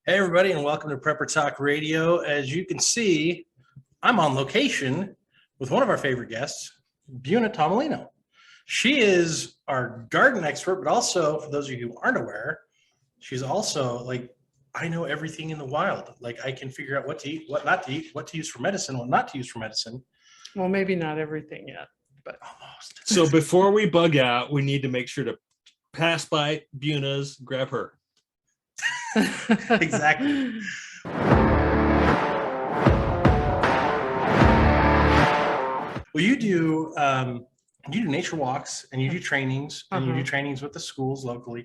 Hey, everybody, and welcome to Prepper Talk Radio. As you can see, I'm on location with one of our favorite guests, Buna Tomolino. She is our garden expert, but also, for those of you who aren't aware, she's also like, I know everything in the wild. Like, I can figure out what to eat, what not to eat, what to use for medicine, what not to use for medicine. Well, maybe not everything yet, but Almost. So before we bug out, we need to make sure to pass by Buna's, grab her. Exactly. Well, you do nature walks and you do trainings and you do trainings with the schools locally.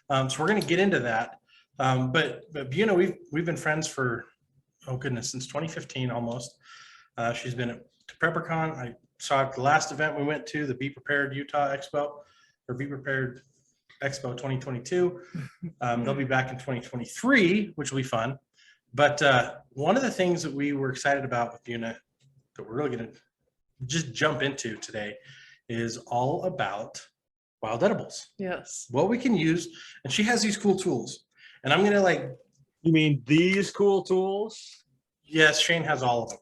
So we're going to get into that. But Buna, we've been friends for, oh goodness, since 2015 almost. She's been at PrepperCon. I saw at the last event we went to, the Be Prepared Utah Expo, or Be Prepared Expo 2022. They'll be back in 2023, which will be fun. But one of the things that we were excited about with Buna that we're really going to just jump into today is all about wild edibles. yes. What we can use. And she has these cool tools. And I'm going to like. You mean these cool tools? Yes, Shane has all of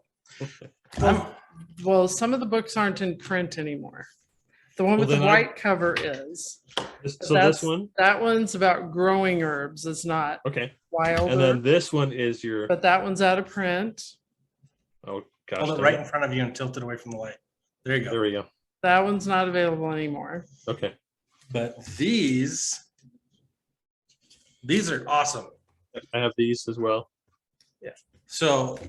them. Well, some of the books aren't in print anymore. The one with the white cover is. So this one? That one's about growing herbs. It's not Okay. wild. And then this one is your. But that one's out of print. Oh, gosh. Hold it right in front of you and tilt it away from the light. There you go. There we go. That one's not available anymore. Okay. But these are awesome. I have these as well. Yeah. So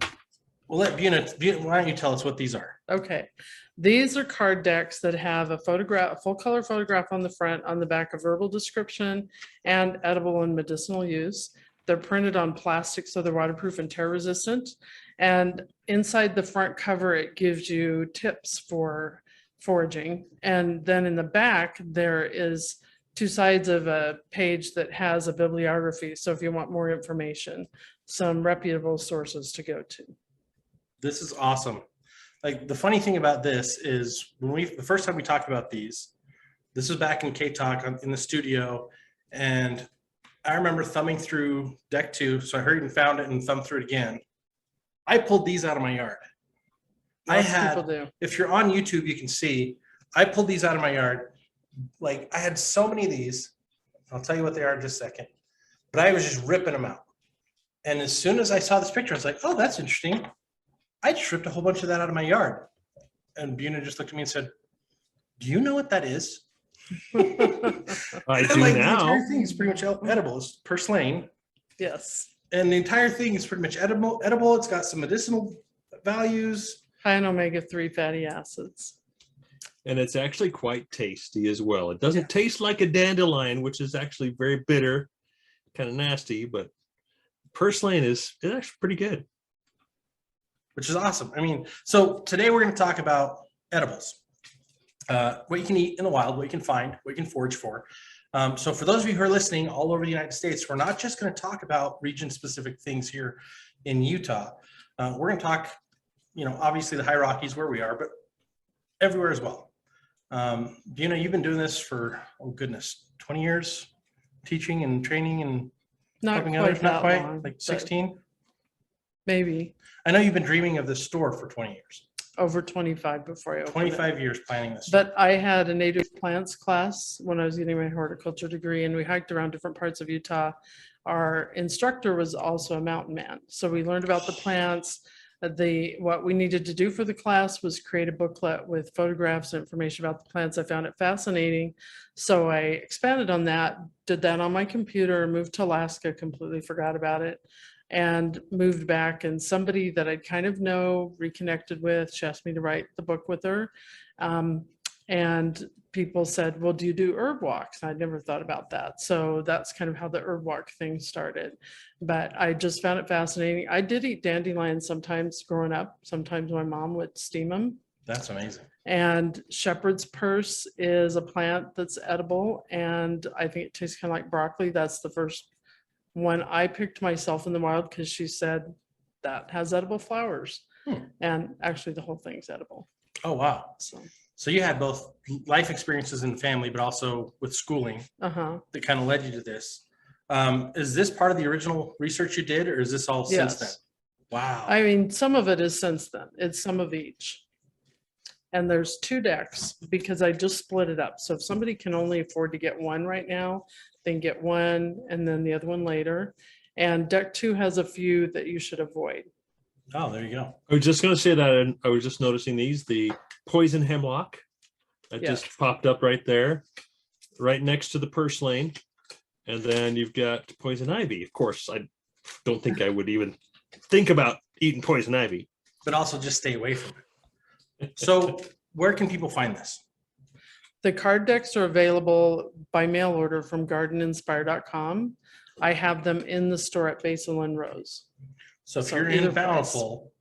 we'll let Buna, why don't you tell us what these are? Okay. These are card decks that have a photograph, a full color photograph on the front, on the back, of verbal description and edible and medicinal use. They're printed on plastic, so they're waterproof and tear resistant. And inside the front cover, it gives you tips for foraging. And then in the back, there is two sides of a page that has a bibliography. So if you want more information, some reputable sources to go to. This is awesome. Like the funny thing about this is the first time we talked about these, this was back in K-Talk in the studio. And I remember thumbing through deck 2. So I heard and found it and thumbed through it again. I pulled these out of my yard. People do. If you're on YouTube, you can see, I pulled these out of my yard. Like I had so many of these. I'll tell you what they are in just a second. But I was just ripping them out. And as soon as I saw this picture, I was like, oh, that's interesting. I just ripped a whole bunch of that out of my yard. And Buna just looked at me and said, do you know what that is? I do like, now. The entire thing is pretty much edible. It's purslane. Yes. And the entire thing is pretty much edible. It's got some medicinal values. High in omega-3 fatty acids. And it's actually quite tasty as well. It doesn't taste like a dandelion, which is actually very bitter, kind of nasty, but purslane is actually pretty good. Which is awesome. I mean, so today we're going to talk about edibles. What you can eat in the wild, what you can find, what you can forage for. So for those of you who are listening all over the United States, we're not just going to talk about region-specific things here in Utah. We're going to talk, obviously the high Rockies where we are, but everywhere as well. Buna, you've been doing this for, oh goodness, 20 years, teaching and training and helping others. Not quite, long, like 16? Maybe. I know you've been dreaming of this store for 20 years. Over 25 before I opened 25 years planning this. But I had a native plants class when I was getting my horticulture degree, and we hiked around different parts of Utah. Our instructor was also a mountain man. So we learned about the plants. What we needed to do for the class was create a booklet with photographs and information about the plants. I found it fascinating. So I expanded on that, did that on my computer, moved to Alaska, completely forgot about it, and moved back. And somebody that I kind of reconnected with, she asked me to write the book with her. And people said, well, do you do herb walks? And I'd never thought about that. So that's kind of how the herb walk thing started. But I just found it fascinating. I did eat dandelions sometimes growing up. Sometimes my mom would steam them. That's amazing. And shepherd's purse is a plant that's edible. And I think it tastes kind of like broccoli. That's the first one I picked myself in the wild because she said that has edible flowers. And actually the whole thing's edible. Oh, wow. So you had both life experiences in the family, but also with schooling that kind of led you to this. Is this part of the original research you did, or is this all since then? Yes. Wow. I mean, some of it is since then. It's some of each. And there's 2 decks because I just split it up. So if somebody can only afford to get one right now, then get one and then the other one later. And deck 2 has a few that you should avoid. Oh, there you go. I was just going to say that, and I was just noticing the poison hemlock that just popped up right there, right next to the purslane. And then you've got poison ivy. Of course, I don't think I would even think about eating poison ivy. But also just stay away from it. So where can people find this? The card decks are available by mail order from gardeninspire.com. I have them in the store at Basil and Rose. So if So you're either in Bountiful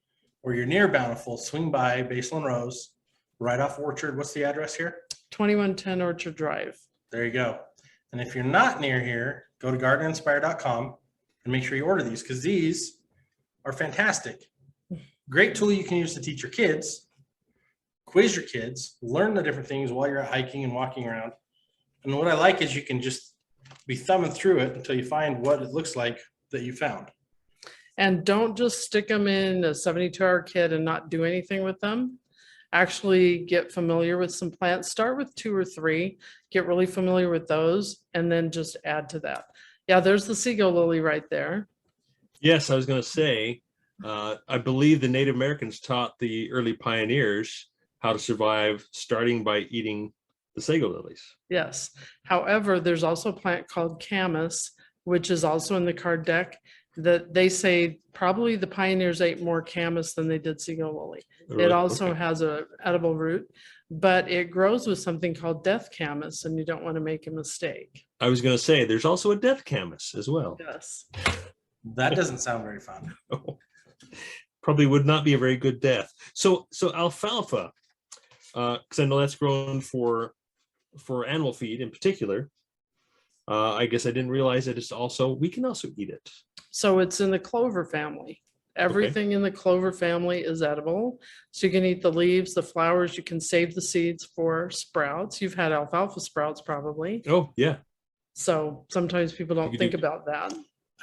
or you're near Bountiful, swing by Basil and Rose, right off Orchard. What's the address here? 2110 Orchard Drive. There you go. And if you're not near here, go to gardeninspire.com and make sure you order these, because these are fantastic. Great tool you can use to teach your kids, quiz your kids, learn the different things while you're hiking and walking around. And what I like is you can just be thumbing through it until you find what it looks like that you found. And don't just stick them in a 72-hour kit and not do anything with them. Actually get familiar with some plants. Start with 2 or 3, get really familiar with those, and then just add to that. Yeah, there's the seagull lily right there. Yes, I was going to say, I believe the Native Americans taught the early pioneers how to survive, starting by eating the sago lilies. Yes. However, there's also a plant called camas, which is also in the card deck, that they say probably the pioneers ate more camas than they did seagull lily. Really? It also Okay. has a edible root, but it grows with something called death camas, and you don't want to make a mistake. I was going to say, there's also a death camas as well. Yes. That doesn't sound very fun. Probably would not be a very good death. So alfalfa, because I know that's grown for animal feed in particular. I guess I didn't realize that we can also eat it. So it's in the clover family. Everything in the clover family is edible. So you can eat the leaves, the flowers, you can save the seeds for sprouts. You've had alfalfa sprouts probably. Oh, yeah. So sometimes people don't could think do- about that.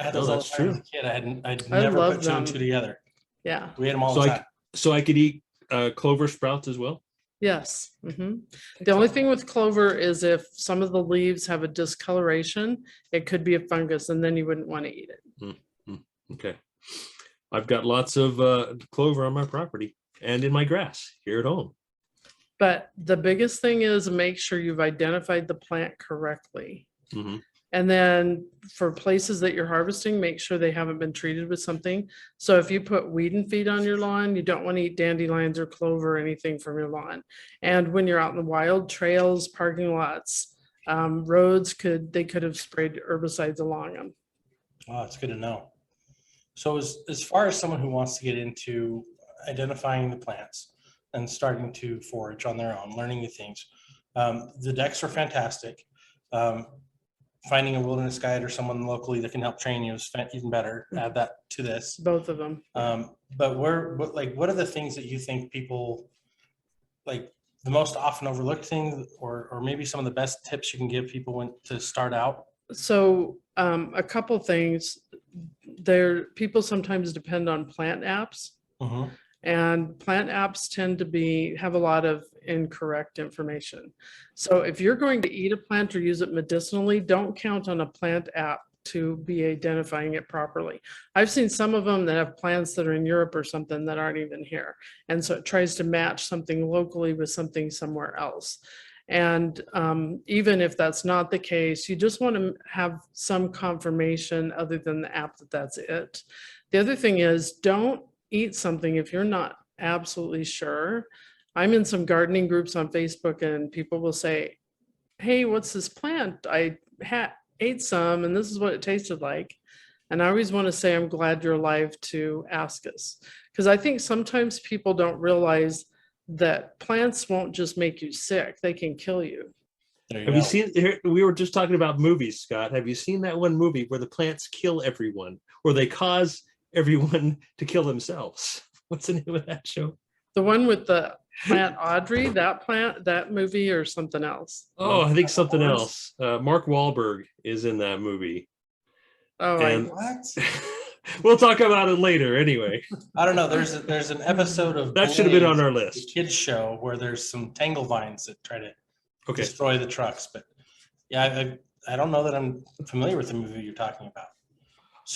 I had Oh, those all the that's time as true. a kid. I'd I never love put 2 and them. 2 together. Yeah. We ate them all So the time. So I could eat clover sprouts as well? Yes. The only thing with clover is if some of the leaves have a discoloration, it could be a fungus, and then you wouldn't want to eat it. Okay. I've got lots of clover on my property and in my grass here at home. But the biggest thing is make sure you've identified the plant correctly. Mm-hmm. And then for places that you're harvesting, make sure they haven't been treated with something. So if you put weed and feed on your lawn, you don't want to eat dandelions or clover or anything from your lawn. And when you're out in the wild, trails, parking lots, roads, they could have sprayed herbicides along them. Oh, it's good to know. So as far as someone who wants to get into identifying the plants and starting to forage on their own, learning new things, the decks are fantastic. Finding a wilderness guide or someone locally that can help train you is even better. Add that to this. Both of them. But what are the things that you think people like the most often overlooked thing, or maybe some of the best tips you can give people to start out? So a couple things. People sometimes depend on plant apps. And plant apps tend to have a lot of incorrect information. So if you're going to eat a plant or use it medicinally, don't count on a plant app to be identifying it properly. I've seen some of them that have plants that are in Europe or something that aren't even here. And so it tries to match something locally with something somewhere else. And even if that's not the case, you just want to have some confirmation other than the app that's it. The other thing is, don't eat something if you're not absolutely sure. I'm in some gardening groups on Facebook and people will say, hey, what's this plant? I ate some and this is what it tasted like. And I always want to say, I'm glad you're alive to ask us. Because I think sometimes people don't realize that plants won't just make you sick, they can kill you. Have you seen, we were just talking about movies, Scott. Have you seen that one movie where the plants kill everyone, or they cause everyone to kill themselves? What's the name of that show? The one with the plant Audrey, that movie, or something else? Oh, I think something else. Mark Wahlberg is in that movie. Oh, And What? we'll talk about it later anyway. I don't know. There's an episode of That should have been on Blaze, our the list. kids show, where there's some tangle vines that try to Okay. destroy the trucks. But yeah, I don't know that I'm familiar with the movie you're talking about.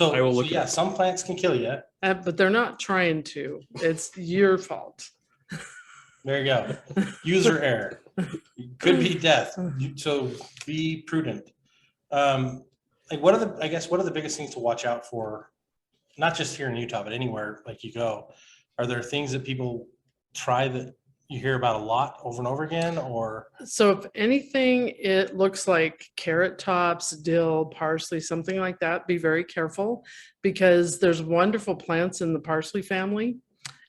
I will So look it yeah, up. some plants can kill you. but they're not trying to. It's your fault. There you go. User error. It could be death. So be prudent. Like what are the biggest things to watch out for? Not just here in Utah, but anywhere like you go. Are there things that people try that you hear about a lot over and over again, or? So if anything, it looks like carrot tops, dill, parsley, something like that, be very careful because there's wonderful plants in the parsley family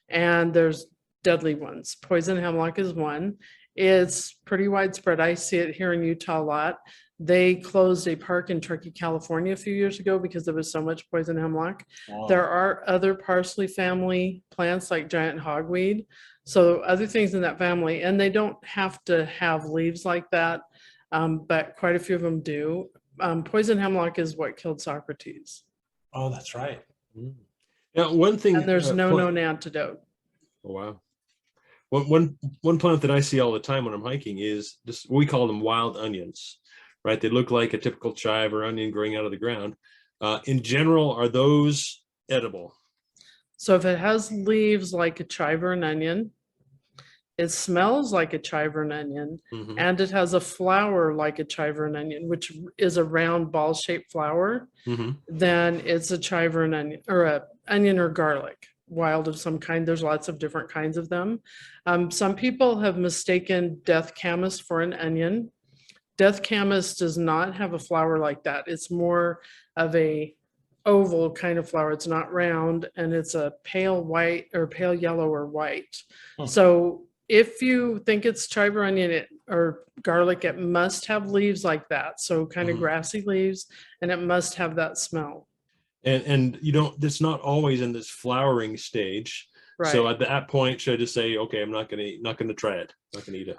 and there's deadly ones. Poison hemlock is one. It's pretty widespread. I see it here in Utah a lot. They closed a park in Turkey, California a few years ago because there was so much poison hemlock. Wow. There are other parsley family plants like giant hogweed. So other things in that family, and they don't have to have leaves like that, but quite a few of them do. Poison hemlock is what killed Socrates. Oh, that's right. Now, one thing. And there's no known antidote. Oh, wow. One plant that I see all the time when I'm hiking is this. We call them wild onions, right? They look like a typical chive or onion growing out of the ground. In general, are those edible? So if it has leaves like a chive or an onion, it smells like a chive or an onion, Mhm. and it has a flower like a chive or an onion, which is a round ball-shaped flower, Mhm. then it's a chive or an onion, or a onion or garlic, wild of some kind. There's lots of different kinds of them. Some people have mistaken death camas for an onion. Death camas does not have a flower like that. It's more of a oval kind of flower. It's not round, and it's a pale white or pale yellow or white. Hmm. So if you think it's chive or onion or garlic, it must have leaves like that. So kind of Mhm. grassy leaves, and it must have that smell. And you don't. It's not always in this flowering stage. So Right. at that point, should I just say, okay, I'm not gonna try it. Not gonna eat it.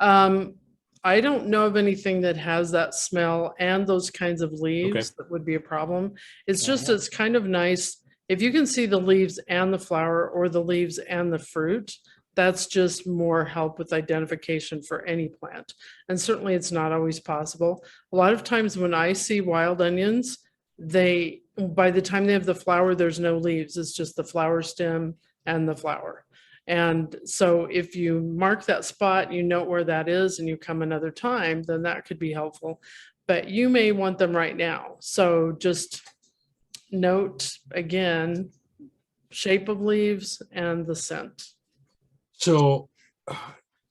I don't know of anything that has that smell and those kinds of leaves Okay. that would be a problem. It's Yeah, just, yeah. it's kind of nice. If you can see the leaves and the flower or the leaves and the fruit, that's just more help with identification for any plant. And certainly it's not always possible. A lot of times when I see wild onions, by the time they have the flower, there's no leaves. It's just the flower stem and the flower. And so if you mark that spot, you know where that is, and you come another time, then that could be helpful. But you may want them right now. So just note again, shape of leaves and the scent. So,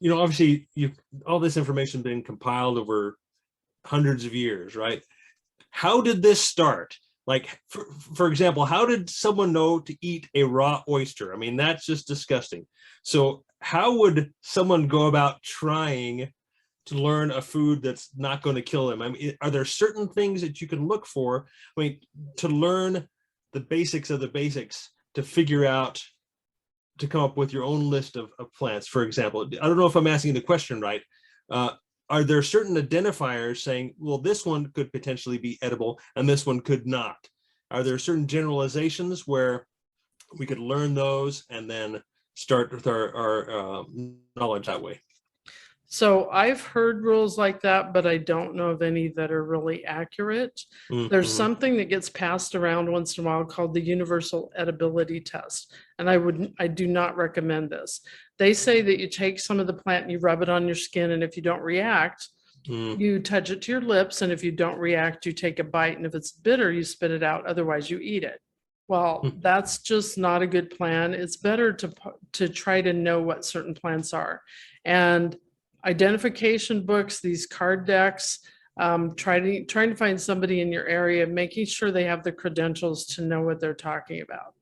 obviously, all this information been compiled over hundreds of years, right? How did this start? Like, for example, how did someone know to eat a raw oyster? I mean, that's just disgusting. So how would someone go about trying to learn a food that's not going to kill them? I mean, are there certain things that you can look for? I mean, to learn the basics of the basics, to figure out, to come up with your own list of plants, for example. I don't know if I'm asking the question right. Are there certain identifiers saying, well, this one could potentially be edible and this one could not? Are there certain generalizations where we could learn those and then start with our knowledge that way? So I've heard rules like that, but I don't know of any that are really accurate. Mm-hmm. There's something that gets passed around once in a while called the universal edibility test. And I do not recommend this. They say that you take some of the plant and you rub it on your skin, and if you don't react, you touch it to your lips, and if you don't react, you take a bite, and if it's bitter, you spit it out, otherwise you eat it. Well, that's just not a good plan. It's better to try to know what certain plants are. And identification books, these card decks, trying to find somebody in your area, making sure they have the credentials to know what they're talking about.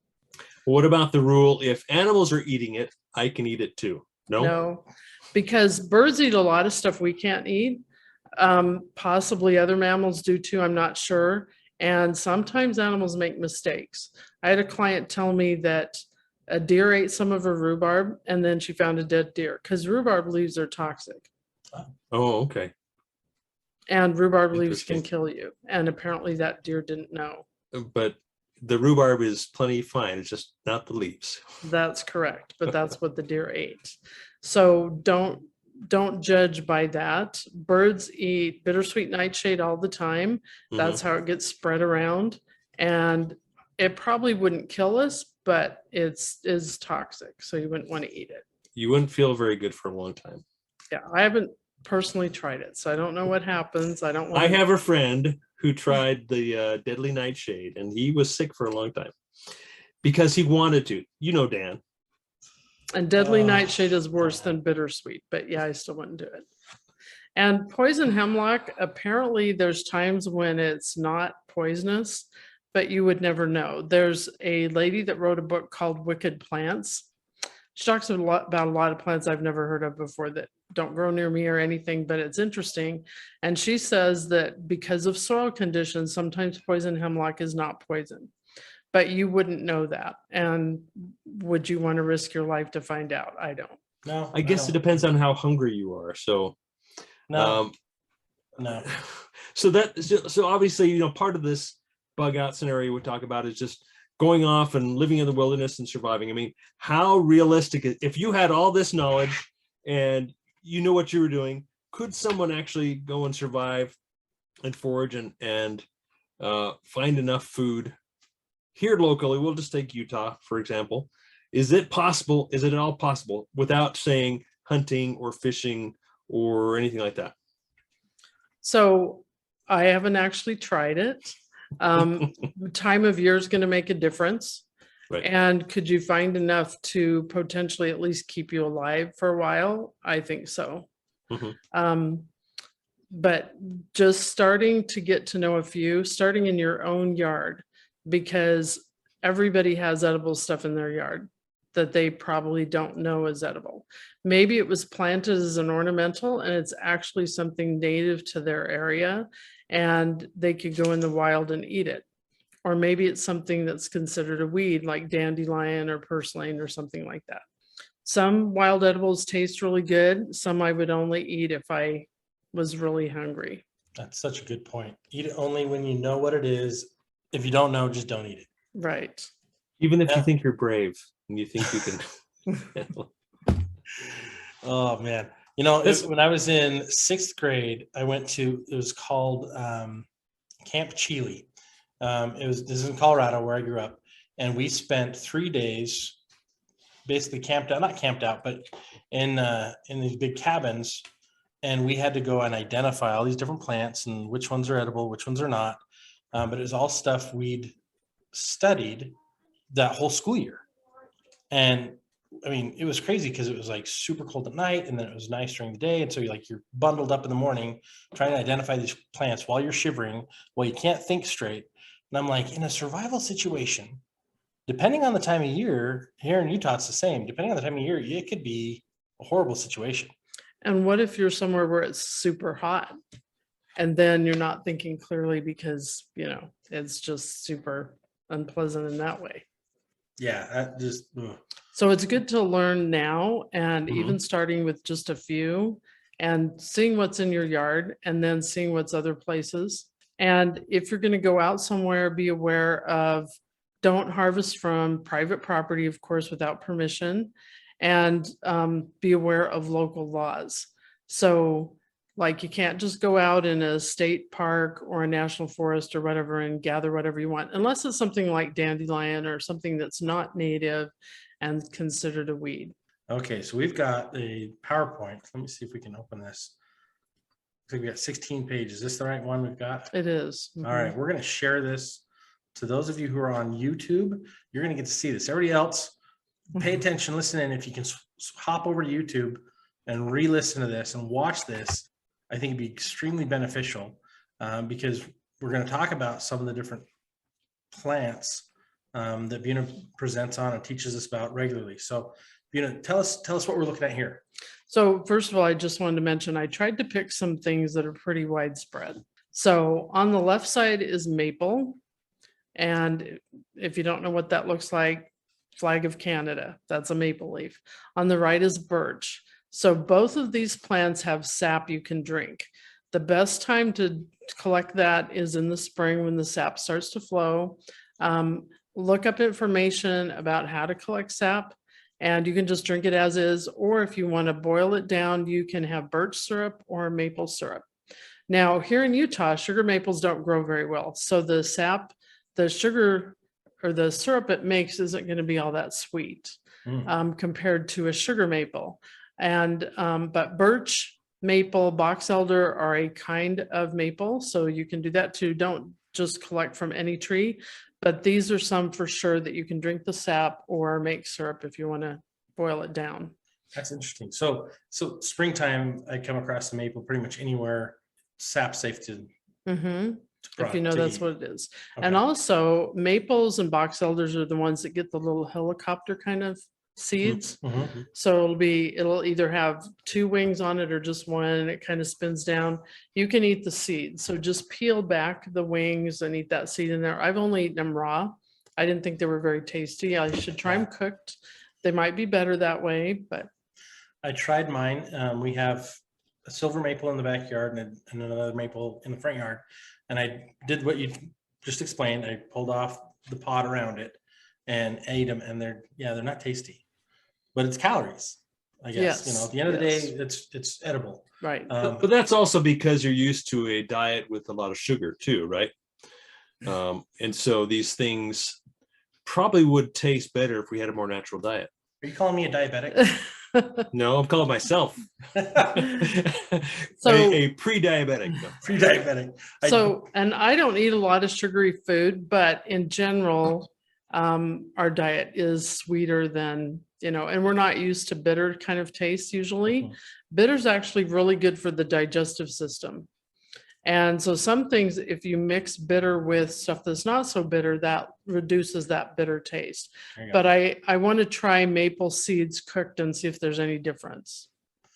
What about the rule, if animals are eating it, I can eat it too? No, because birds eat a lot of stuff we can't eat. Possibly other mammals do too, I'm not sure. And sometimes animals make mistakes. I had a client tell me that a deer ate some of her rhubarb and then she found a dead deer because rhubarb leaves are toxic. Oh, okay. And rhubarb leaves can kill you. And apparently that deer didn't know. but the rhubarb is plenty fine. It's just not the leaves. That's correct, but that's what the deer ate. So don't judge by that. Birds eat bittersweet nightshade all the time. That's how it gets spread around. And it probably wouldn't kill us, but is toxic. So you wouldn't want to eat it. You wouldn't feel very good for a long time. Yeah, I haven't personally tried it, so I don't know what happens. I don't want I have a friend who tried the deadly nightshade, and he was sick for a long time because he wanted to. You know, Dan. And deadly nightshade is worse than bittersweet, but yeah, I still wouldn't do it. And poison hemlock, apparently there's times when it's not poisonous, but you would never know. There's a lady that wrote a book called Wicked Plants. She talks about a lot of plants I've never heard of before that don't grow near me or anything, but it's interesting. And she says that because of soil conditions, sometimes poison hemlock is not poison, but you wouldn't know that. And would you want to risk your life to find out? I don't. No, I guess it depends on how hungry you are. So, no. So obviously, you know, part of this bug out scenario we talk about is just going off and living in the wilderness and surviving. I mean, how realistic, if you had all this knowledge and you knew what you were doing, could someone actually go and survive and forage and find enough food here locally? We'll just take Utah, for example. Is it possible? Is it at all possible without saying hunting or fishing or anything like that? So I haven't actually tried it. Time of year is going to make a difference. Right. And could you find enough to potentially at least keep you alive for a while? I think so. But just starting to get to know a few, starting in your own yard, because everybody has edible stuff in their yard that they probably don't know is edible. Maybe it was planted as an ornamental and it's actually something native to their area and they could go in the wild and eat it. Or maybe it's something that's considered a weed like dandelion or purslane or something like that. Some wild edibles taste really good. Some I would only eat if I was really hungry. That's such a good point. Eat it only when you know what it is. If you don't know, just don't eat it. Right. Even if you think you're brave and you think you can. Oh man. You know, when I was in 6th grade, I went to, it was called Camp Chile. This is in Colorado where I grew up. And we spent 3 days basically camped out, not camped out, but in these big cabins. And we had to go and identify all these different plants and which ones are edible, which ones are not. But it was all stuff we'd studied that whole school year. And I mean, it was crazy because it was like super cold at night and then it was nice during the day. And so you're bundled up in the morning trying to identify these plants while you're shivering, while you can't think straight. And I'm like, in a survival situation, depending on the time of year, here in Utah, it's the same. Depending on the time of year, it could be a horrible situation. And what if you're somewhere where it's super hot and then you're not thinking clearly because, you know, it's just super unpleasant in that way? Yeah, that just. Ugh. So it's good to learn now and even starting with just a few and seeing what's in your yard and then seeing what's other places. And if you're going to go out somewhere, be aware of don't harvest from private property, of course, without permission, and be aware of local laws. So like you can't just go out in a state park or a national forest or whatever and gather whatever you want, unless it's something like dandelion or something that's not native and considered a weed. Okay, so we've got a PowerPoint. Let me see if we can open this. So we got 16 pages. Is this the right one we've got? It is. All right, we're going to share this to those of you who are on YouTube. You're going to get to see this. Everybody else, pay attention, listen in. If you can hop over to YouTube and re-listen to this and watch this, I think it'd be extremely beneficial because we're going to talk about some of the different plants that Buna presents on and teaches us about regularly. So Buna, tell us what we're looking at here. So first of all, I just wanted to mention, I tried to pick some things that are pretty widespread. So on the left side is maple. And if you don't know what that looks like, flag of Canada, that's a maple leaf. On the right is birch. So both of these plants have sap you can drink. The best time to collect that is in the spring when the sap starts to flow. Look up information about how to collect sap, and you can just drink it as is, or if you want to boil it down, you can have birch syrup or maple syrup. Now, here in Utah, sugar maples don't grow very well. So the sap, the sugar or the syrup it makes isn't going to be all that sweet compared to a sugar maple. And but birch, maple, box elder are a kind of maple. So you can do that too. Don't just collect from any tree, but these are some for sure that you can drink the sap or make syrup if you want to boil it down. That's interesting. So springtime, I come across the maple pretty much anywhere. Sap safe to. If you know that's what it is. Okay. And also maples and box elders are the ones that get the little helicopter kind of seeds. So it'll either have 2 wings on it or just one, and it kind of spins down. You can eat the seed. So just peel back the wings and eat that seed in there. I've only eaten them raw. I didn't think they were very tasty. I should try them cooked. They might be better that way, but. I tried mine. We have a silver maple in the backyard and another maple in the front yard. And I did what you just explained. I pulled off the pod around it and ate them, and they're not tasty, but it's calories, I guess. Yes, at the end of the day, it's edible. Right. But that's also because you're used to a diet with a lot of sugar too, right? And so these things probably would taste better if we had a more natural diet. Are you calling me a diabetic? No, I'm calling myself So a pre-diabetic. Pre-diabetic. And I don't eat a lot of sugary food, but in general, our diet is sweeter than, and we're not used to bitter kind of taste usually. Bitter is actually really good for the digestive system. And so some things, if you mix bitter with stuff that's not so bitter, that reduces that bitter taste. But I want to try maple seeds cooked and see if there's any difference.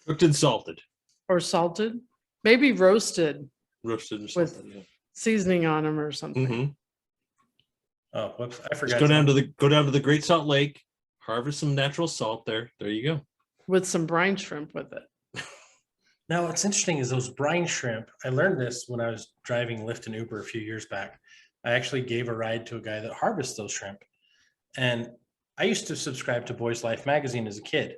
Cooked and salted. Or salted, maybe roasted. Roasted and with salted, seasoning on them or something. Oh, whoops! I forgot. Just go down to the Great Salt Lake, harvest some natural salt there. There you go. With some brine shrimp with it. Now, what's interesting is those brine shrimp. I learned this when I was driving Lyft and Uber a few years back. I actually gave a ride to a guy that harvests those shrimp. And I used to subscribe to Boys Life magazine as a kid.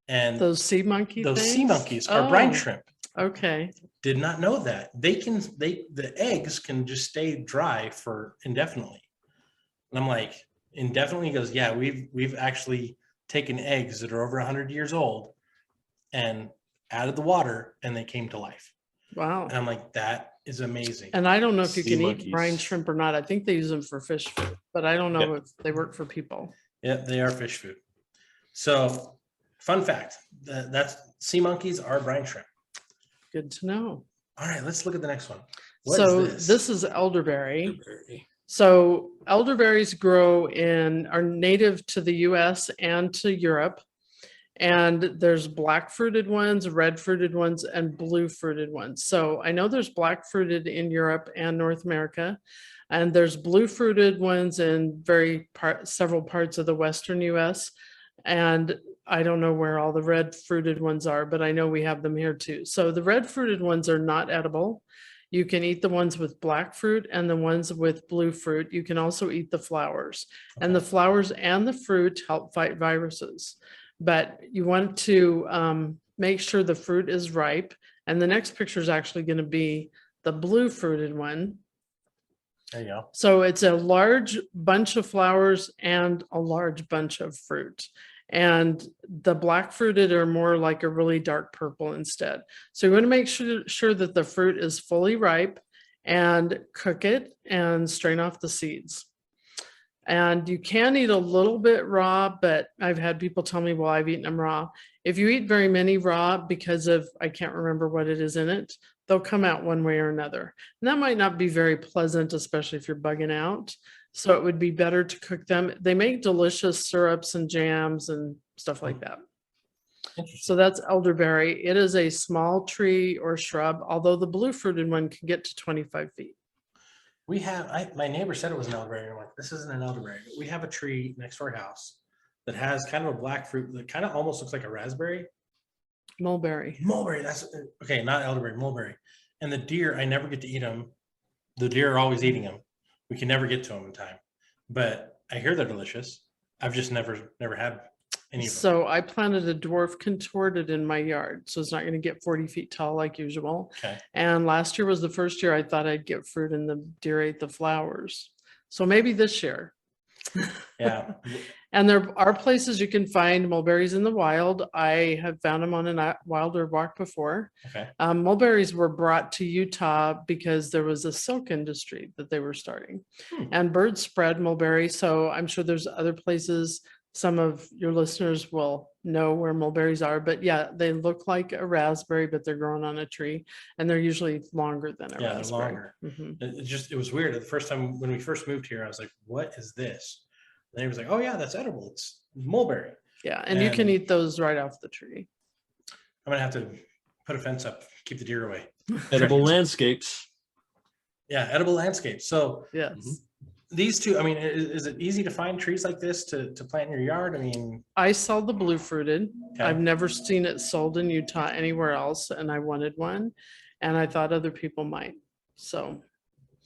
And those sea monkey those things? sea monkeys are brine shrimp. Okay. Did not know that. The eggs can just stay dry for indefinitely. And I'm like, indefinitely? He goes, yeah, we've actually taken eggs that are over 100 years old and added the water, and they came to life. Wow. And I'm like, that is amazing. And I don't know if you can monkeys. eat brine shrimp or not. I think they use them for fish food, but I don't know if they work for people. Yeah, they are fish food. So fun fact, that's sea monkeys are brine shrimp. Good to know. All right, let's look at the next one. This is elderberry. So elderberries are native to the US and to Europe. And there's black fruited ones, red fruited ones, and blue fruited ones. So I know there's black fruited in Europe and North America, and there's blue fruited ones in several parts of the Western US. And I don't know where all the red fruited ones are, but I know we have them here too. So the red fruited ones are not edible. You can eat the ones with black fruit and the ones with blue fruit. You can also eat the flowers. And the flowers and the fruit help fight viruses. But you want to make sure the fruit is ripe. And the next picture is actually going to be the blue fruited one. There you go. So it's a large bunch of flowers and a large bunch of fruit. And the black fruited are more like a really dark purple instead. So you want to make sure that the fruit is fully ripe and cook it and strain off the seeds. And you can eat a little bit raw, but I've had people tell me, well, I've eaten them raw. If you eat very many raw because of, I can't remember what it is in it, they'll come out one way or another. And that might not be very pleasant, especially if you're bugging out. So it would be better to cook them. They make delicious syrups and jams and stuff like that. So that's elderberry. It is a small tree or shrub, although the blue fruited one can get to 25 feet. We have, my neighbor said it was an elderberry. I'm like, this isn't an elderberry. We have a tree next to our house that has kind of a black fruit that kind of almost looks like a raspberry. Mulberry. Mulberry, that's okay, not elderberry, mulberry. And the deer, I never get to eat them. The deer are always eating them. We can never get to them in time. But I hear they're delicious. I've just never had any of them. So I planted a dwarf contorted in my yard, so it's not going to get 40 feet tall like usual. Okay. And last year was the first year I thought I'd get fruit, and the deer ate the flowers. So maybe this year. Yeah. And there are places you can find mulberries in the wild. I have found them on a wild herb walk before. Okay. Mulberries were brought to Utah because there was a silk industry that they were starting, and birds spread mulberry. So I'm sure there's other places. Some of your listeners will know where mulberries are, but yeah, they look like a raspberry, but they're growing on a tree, and they're usually longer than a raspberry. They're longer. It was weird. The first time when we first moved here, I was like, what is this? And he was like, oh yeah, that's edible. It's mulberry. Yeah, and you can eat those right off the tree. I'm gonna have to put a fence up, keep the deer away. Edible landscapes. Yeah, edible landscapes. So Yes. These two, I mean, is it easy to find trees like this to plant in your yard? I mean, I sell the blue fruited. Okay. I've never seen it sold in Utah anywhere else, and I wanted one, and I thought other people might. So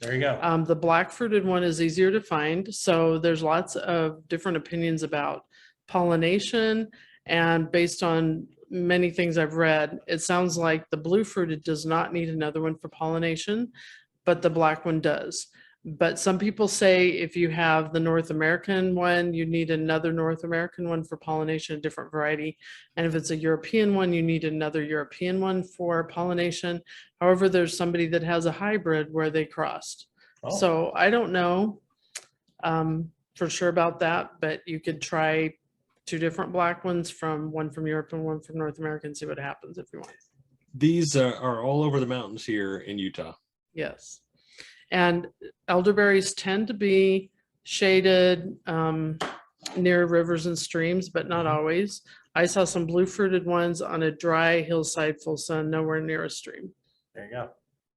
there you go. the black fruited one is easier to find. So there's lots of different opinions about pollination, and based on many things I've read, it sounds like the blue fruited does not need another one for pollination, but the black one does. But some people say if you have the North American one, you need another North American one for pollination, a different variety. And if it's a European one, you need another European one for pollination. However, there's somebody that has a hybrid where they crossed. Oh. So I don't know for sure about that, but you could try 2 different black ones, one from Europe and one from North America, and see what happens if you want. These are all over the mountains here in Utah. Yes. And elderberries tend to be shaded near rivers and streams, but not always. I saw some blue fruited ones on a dry hillside, full sun, nowhere near a stream. There you go.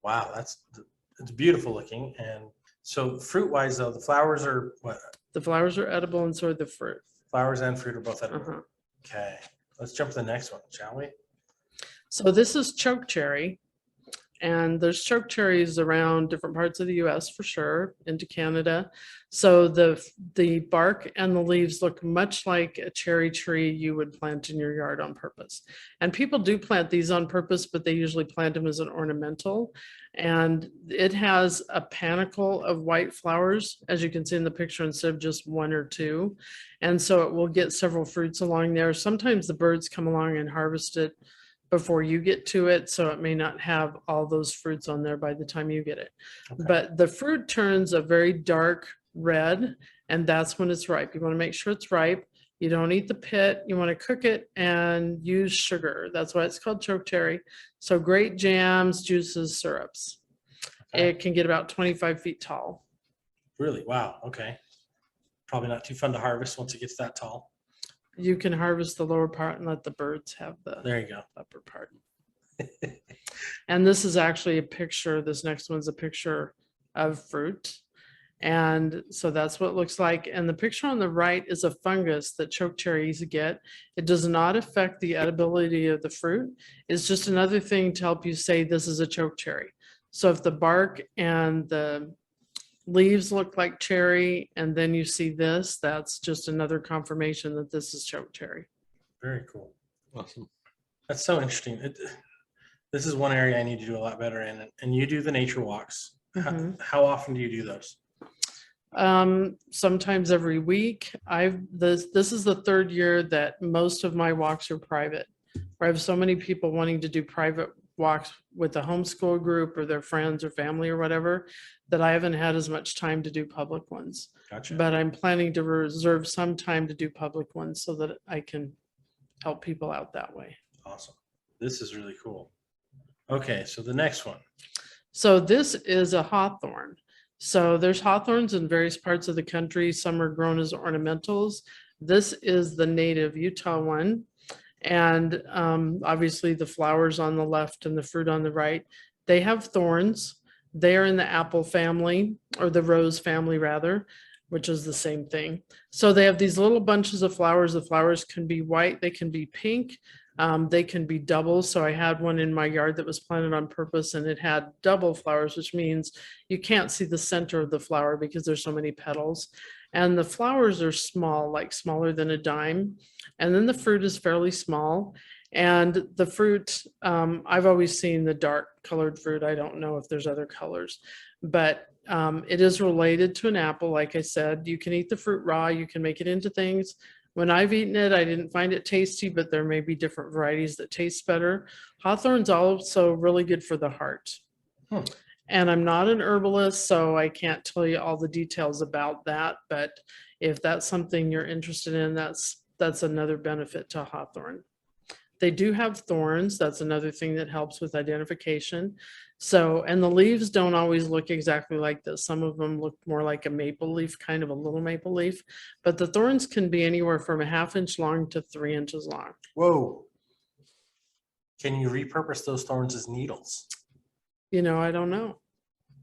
Wow, it's beautiful looking. And so fruit wise though, the flowers are what? The flowers are edible, and so are the fruit. Flowers and fruit are both edible. Okay, let's jump to the next one, shall we? So this is choke cherry. And there's choke cherries around different parts of the US for sure, into Canada. So the bark and the leaves look much like a cherry tree you would plant in your yard on purpose. And people do plant these on purpose, but they usually plant them as an ornamental. And it has a panicle of white flowers, as you can see in the picture, instead of just 1 or 2. And so it will get several fruits along there. Sometimes the birds come along and harvest it before you get to it, so it may not have all those fruits on there by the time you get it. Okay. But the fruit turns a very dark red, and that's when it's ripe. You want to make sure it's ripe. You don't eat the pit. You want to cook it and use sugar. That's why it's called choke cherry. So great jams, juices, syrups. Okay. It can get about 25 feet tall. Really? Wow. Okay. Probably not too fun to harvest once it gets that tall. You can harvest the lower part and let the birds have the there you go upper part. And this is actually a picture. This next one's a picture of fruit. And so that's what it looks like. And the picture on the right is a fungus that choke cherries get. It does not affect the edibility of the fruit. It's just another thing to help you say this is a choke cherry. So if the bark and the leaves look like cherry, and then you see this, that's just another confirmation that this is choke cherry. Very cool. Awesome. That's so interesting. This is one area I need to do a lot better in. And you do the nature walks. How often do you do those? Sometimes every week. This is the 3rd year that most of my walks are private, where I have so many people wanting to do private walks with a homeschool group or their friends or family or whatever, that I haven't had as much time to do public ones. Gotcha. But I'm planning to reserve some time to do public ones so that I can help people out that way. Awesome. This is really cool. Okay, so the next one. So this is a hawthorn. So there's hawthorns in various parts of the country. Some are grown as ornamentals. This is the native Utah one. And obviously the flowers on the left and the fruit on the right, they have thorns. They are in the apple family, or the rose family rather. which is the same thing. So they have these little bunches of flowers. The flowers can be white, they can be pink, they can be double. So I had one in my yard that was planted on purpose and it had double flowers, which means you can't see the center of the flower because there's so many petals. And the flowers are small, like smaller than a dime. And then the fruit is fairly small. And the fruit, I've always seen the dark colored fruit. I don't know if there's other colors, but it is related to an apple. Like I said, you can eat the fruit raw, you can make it into things. When I've eaten it, I didn't find it tasty, but there may be different varieties that taste better. Hawthorn's also really good for the heart. And I'm not an herbalist, so I can't tell you all the details about that. But if that's something you're interested in, that's another benefit to hawthorn. They do have thorns. That's another thing that helps with identification. So, and the leaves don't always look exactly like this. Some of them look more like a maple leaf, kind of a little maple leaf, but the thorns can be anywhere from a 1/2 inch long to 3 inches long. Whoa. Can you repurpose those thorns as needles? I don't know.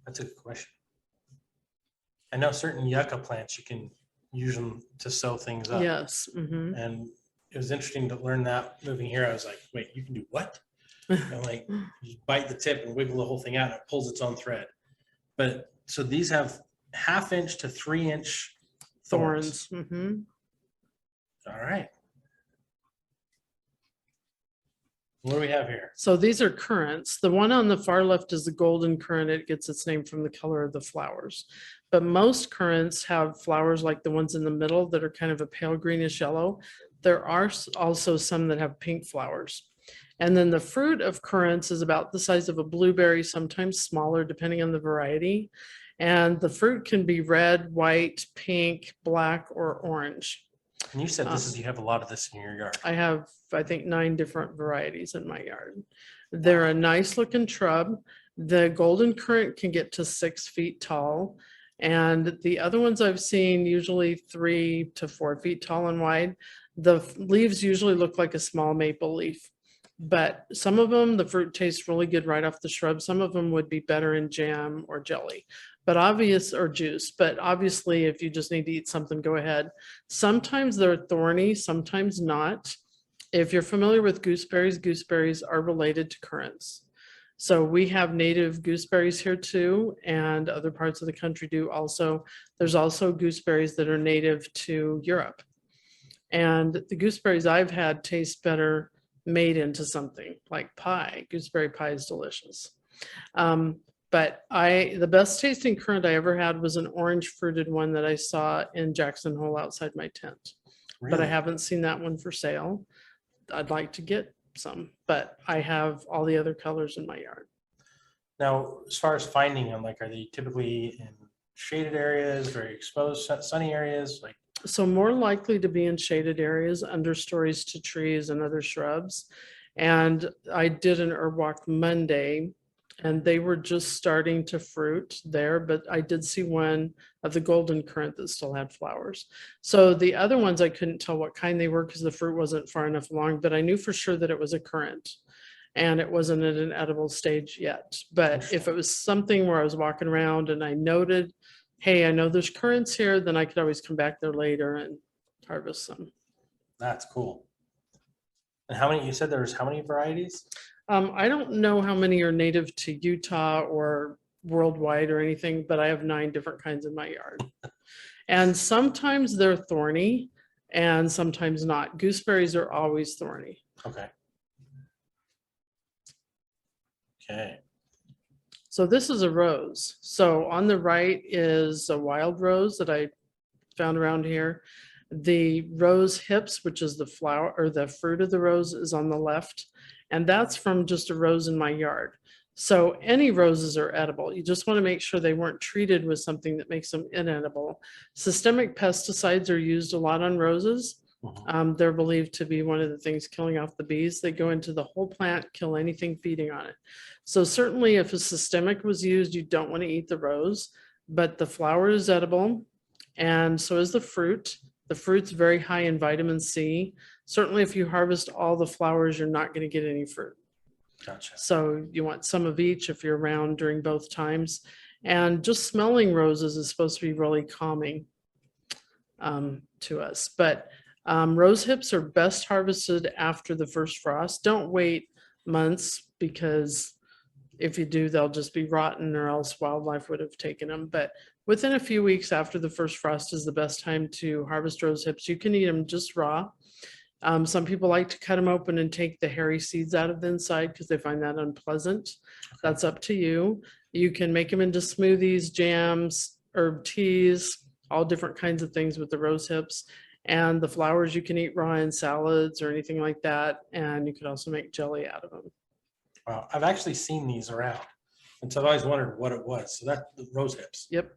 That's a good question. I know certain yucca plants, you can use them to sew things up. Yes. And it was interesting to learn that moving here. I was like, wait, you can do what? And like, you bite the tip and wiggle the whole thing out and it pulls its own thread. But so these have 1/2 inch to 3 inch thorns. All right. What do we have here? So these are currants. The one on the far left is the golden currant. It gets its name from the color of the flowers. But most currants have flowers like the ones in the middle that are kind of a pale greenish yellow. There are also some that have pink flowers. And then the fruit of currants is about the size of a blueberry, sometimes smaller, depending on the variety. And the fruit can be red, white, pink, black, or orange. And you said you have a lot of this in your yard. I have, I think, 9 different varieties in my yard. They're a nice looking shrub. The golden currant can get to 6 feet tall. And the other ones I've seen usually 3 to 4 feet tall and wide. The leaves usually look like a small maple leaf, but some of them, the fruit tastes really good right off the shrub. Some of them would be better in jam or jelly, or juice. But obviously, if you just need to eat something, go ahead. Sometimes they're thorny, sometimes not. If you're familiar with gooseberries, gooseberries are related to currants. So we have native gooseberries here too, and other parts of the country do also. There's also gooseberries that are native to Europe. And the gooseberries I've had taste better made into something like pie. Gooseberry pie is delicious. But the best tasting currant I ever had was an orange fruited one that I saw in Jackson Hole outside my tent. Really? But I haven't seen that one for sale. I'd like to get some, but I have all the other colors in my yard. Now, as far as finding them, like, are they typically in shaded areas, very exposed, sunny areas? So more likely to be in shaded areas, understories to trees and other shrubs. And I did an herb walk Monday and they were just starting to fruit there, but I did see one of the golden currant that still had flowers. So the other ones, I couldn't tell what kind they were because the fruit wasn't far enough along, but I knew for sure that it was a currant and it wasn't at an edible stage yet. But if it was something where I was walking around and I noted, hey, I know there's currants here, then I could always come back there later and harvest some. That's cool. And you said there's how many varieties? I don't know how many are native to Utah or worldwide or anything, but I have 9 different kinds in my yard. And sometimes they're thorny and sometimes not. Gooseberries are always thorny. Okay. Okay. So this is a rose. So on the right is a wild rose that I found around here. The rose hips, which is the flower or the fruit of the rose, is on the left. And that's from just a rose in my yard. So any roses are edible. You just want to make sure they weren't treated with something that makes them inedible. Systemic pesticides are used a lot on roses. They're believed to be one of the things killing off the bees. They go into the whole plant, kill anything feeding on it. So certainly if a systemic was used, you don't want to eat the rose, but the flower is edible and so is the fruit. The fruit's very high in vitamin C. Certainly if you harvest all the flowers, you're not going to get any fruit. Gotcha. So you want some of each if you're around during both times. And just smelling roses is supposed to be really calming. to us. But rose hips are best harvested after the first frost. Don't wait months, because if you do, they'll just be rotten, or else wildlife would have taken them. But within a few weeks after the first frost is the best time to harvest rose hips. You can eat them just raw. Some people like to cut them open and take the hairy seeds out of the inside because they find that unpleasant. That's up to you. You can make them into smoothies, jams, herb teas, all different kinds of things with the rose hips. And the flowers you can eat raw in salads or anything like that. And you could also make jelly out of them. Wow, I've actually seen these around, and so I've always wondered what it was. So that's the rose hips. Yep.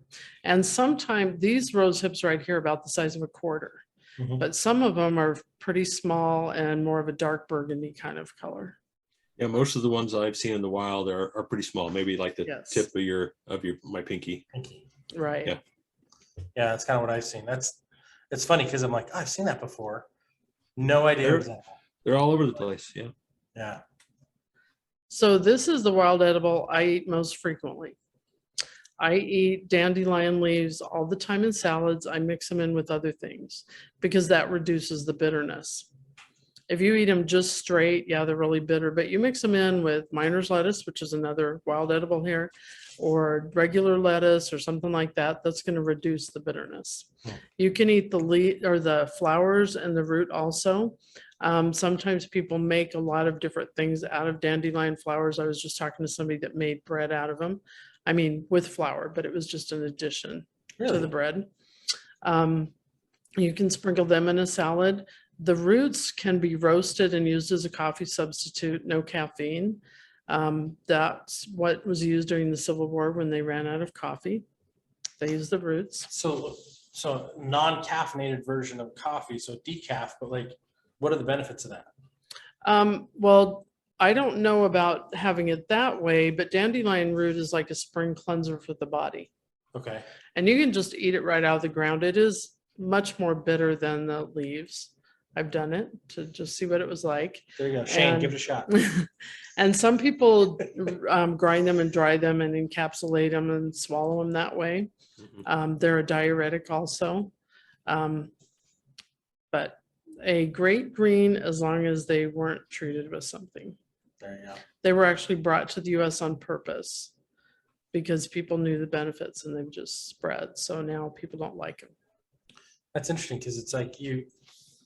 And sometimes these rose hips right here are about the size of a quarter, but some of them are pretty small and more of a dark burgundy kind of color. Yeah, most of the ones I've seen in the wild are pretty small, maybe like the tip of my pinky. Right. Yeah. Yeah, that's kind of what I've seen. It's funny because I'm like, oh, I've seen that before. No idea. They're all over the place. Yeah. Yeah. So this is the wild edible I eat most frequently. I eat dandelion leaves all the time in salads. I mix them in with other things because that reduces the bitterness. If you eat them just straight, yeah, they're really bitter, but you mix them in with miner's lettuce, which is another wild edible here, or regular lettuce or something like that, that's going to reduce the bitterness. You can eat the leaf or the flowers and the root also. Sometimes people make a lot of different things out of dandelion flowers. I was just talking to somebody that made bread out of them. I mean, with flour, but it was just an addition to the bread. You can sprinkle them in a salad. The roots can be roasted and used as a coffee substitute, no caffeine. That's what was used during the Civil War when they ran out of coffee. They used the roots. So non-caffeinated version of coffee, so decaf, but like, what are the benefits of that? Well, I don't know about having it that way, but dandelion root is like a spring cleanser for the body. Okay. And you can just eat it right out of the ground. It is much more bitter than the leaves. I've done it to just see what it was like. There you go. Shane, give it a shot. And some people grind them and dry them and encapsulate them and swallow them that way. They're a diuretic also. But a great green, as long as they weren't treated with something. There you go. They were actually brought to the US on purpose because people knew the benefits and they've just spread. So now people don't like them. That's interesting because it's like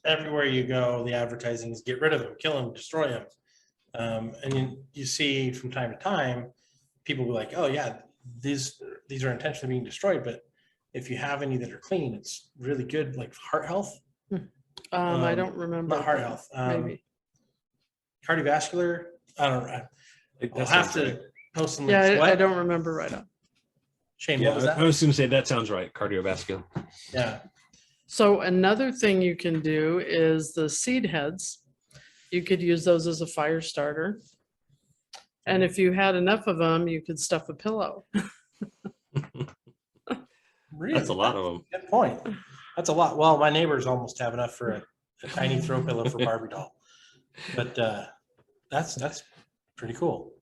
everywhere you go, the advertising is get rid of them, kill them, destroy them. And you see from time to time, people be like, oh yeah, these are intentionally being destroyed. But if you have any that are clean, it's really good, like heart health. I don't remember. Not heart health. Maybe. Cardiovascular. I don't know. I'll have to post some. Yeah, I don't remember right up. Shane, Yeah, what was that? I was going to say that sounds right. Cardiovascular. Yeah. So another thing you can do is the seed heads. You could use those as a fire starter. And if you had enough of them, you could stuff a pillow. Really? That's a lot of them. Good point. That's a lot. Well, my neighbors almost have enough for a tiny throw pillow for Barbie doll. But that's pretty cool.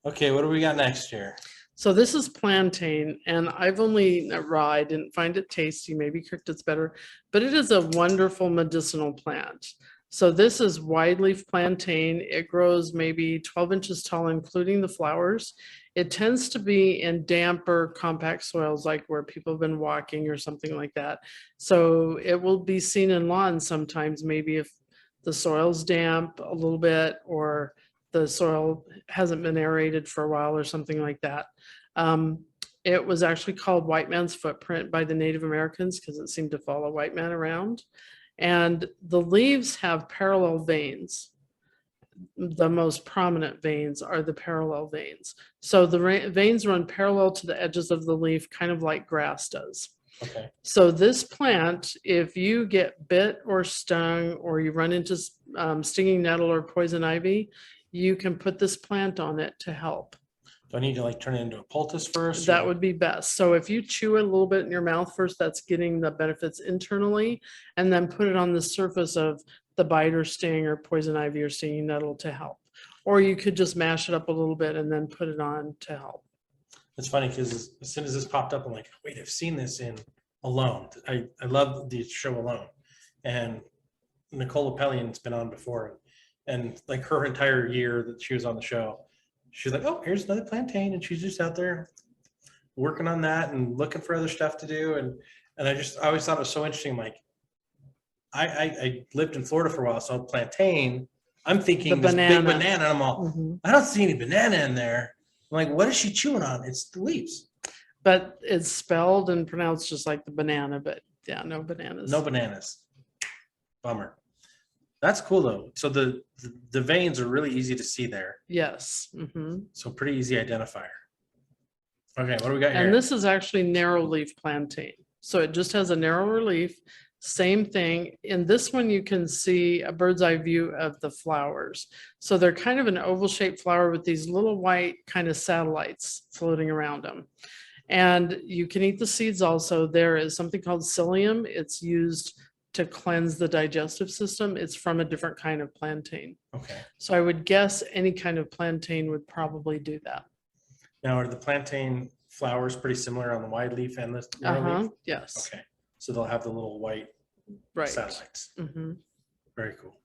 Okay, what do we got next here? So this is plantain, and I've only eaten it raw. I didn't find it tasty. Maybe cooked it's better, but it is a wonderful medicinal plant. So this is wide leaf plantain. It grows maybe 12 inches tall, including the flowers. It tends to be in damper, compact soils, like where people have been walking or something like that. So it will be seen in lawns sometimes, maybe if the soil's damp a little bit or the soil hasn't been aerated for a while or something like that. It was actually called white man's footprint by the Native Americans because it seemed to follow white man around. And the leaves have parallel veins. The most prominent veins are the parallel veins. So the veins run parallel to the edges of the leaf, kind of like grass does. Okay. So this plant, if you get bit or stung or you run into stinging nettle or poison ivy, you can put this plant on it to help. Do I need to like turn it into a poultice first? That would be best. So if you chew it a little bit in your mouth first, that's getting the benefits internally, and then put it on the surface of the bite or sting or poison ivy or stinging nettle to help. Or you could just mash it up a little bit and then put it on to help. It's funny because as soon as this popped up, I'm like, wait, I've seen this in Alone. I love the show Alone, and Nicole Appellion's been on before, and like her entire year that she was on the show, she's like, oh, here's another plantain, and she's just out there working on that and looking for other stuff to do, and I always thought it was so interesting. Like, I lived in Florida for a while, so plantain, I'm thinking The this big banana. banana, and I'm all, I don't see any banana in there. I'm like, what is she chewing on? It's the leaves. But it's spelled and pronounced just like the banana, but yeah, no bananas. No bananas. Bummer. That's cool though. So the veins are really easy to see there. Yes. So pretty easy identifier. Okay, what do we got here? And this is actually narrow leaf plantain. So it just has a narrower leaf. Same thing. In this one, you can see a bird's eye view of the flowers. So they're kind of an oval shaped flower with these little white kind of satellites floating around them. And you can eat the seeds also. There is something called psyllium. It's used to cleanse the digestive system. It's from a different kind of plantain. Okay. So I would guess any kind of plantain would probably do that. Now, are the plantain flowers pretty similar on the wide leaf and the narrow leaf? Yes. Okay. So they'll have the little white Right. satellites. Very cool.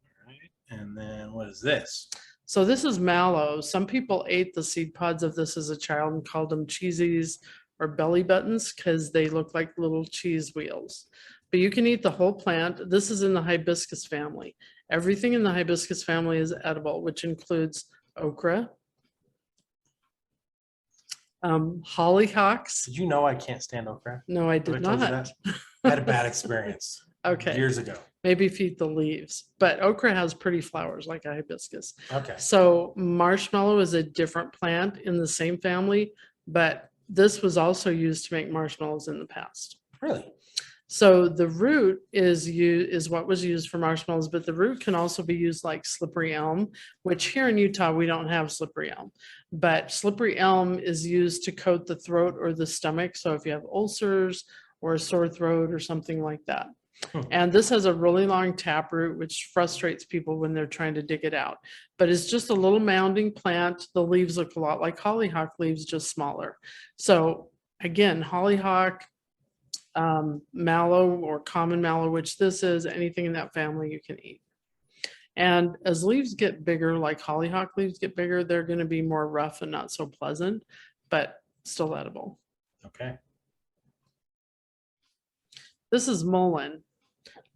All right. And then what is this? So this is mallow. Some people ate the seed pods of this as a child and called them cheesies or belly buttons because they look like little cheese wheels. But you can eat the whole plant. This is in the hibiscus family. Everything in the hibiscus family is edible, which includes okra, hollyhocks. Did you know I can't stand okra? No, I Have did I told you not. that? I had a bad experience Okay, years ago. maybe feed the leaves, but okra has pretty flowers like a hibiscus. Okay. So marshmallow is a different plant in the same family, but this was also used to make marshmallows in the past. Really? So the root is what was used for marshmallows, but the root can also be used like slippery elm, which here in Utah, we don't have slippery elm, but slippery elm is used to coat the throat or the stomach. So if you have ulcers or a sore throat or something like that. And this has a really long taproot, which frustrates people when they're trying to dig it out. But it's just a little mounding plant. The leaves look a lot like hollyhock leaves, just smaller. So again, hollyhock, mallow or common mallow, which this is, anything in that family you can eat. And as leaves get bigger, like hollyhock leaves get bigger, they're going to be more rough and not so pleasant, but still edible. Okay. This is mullein.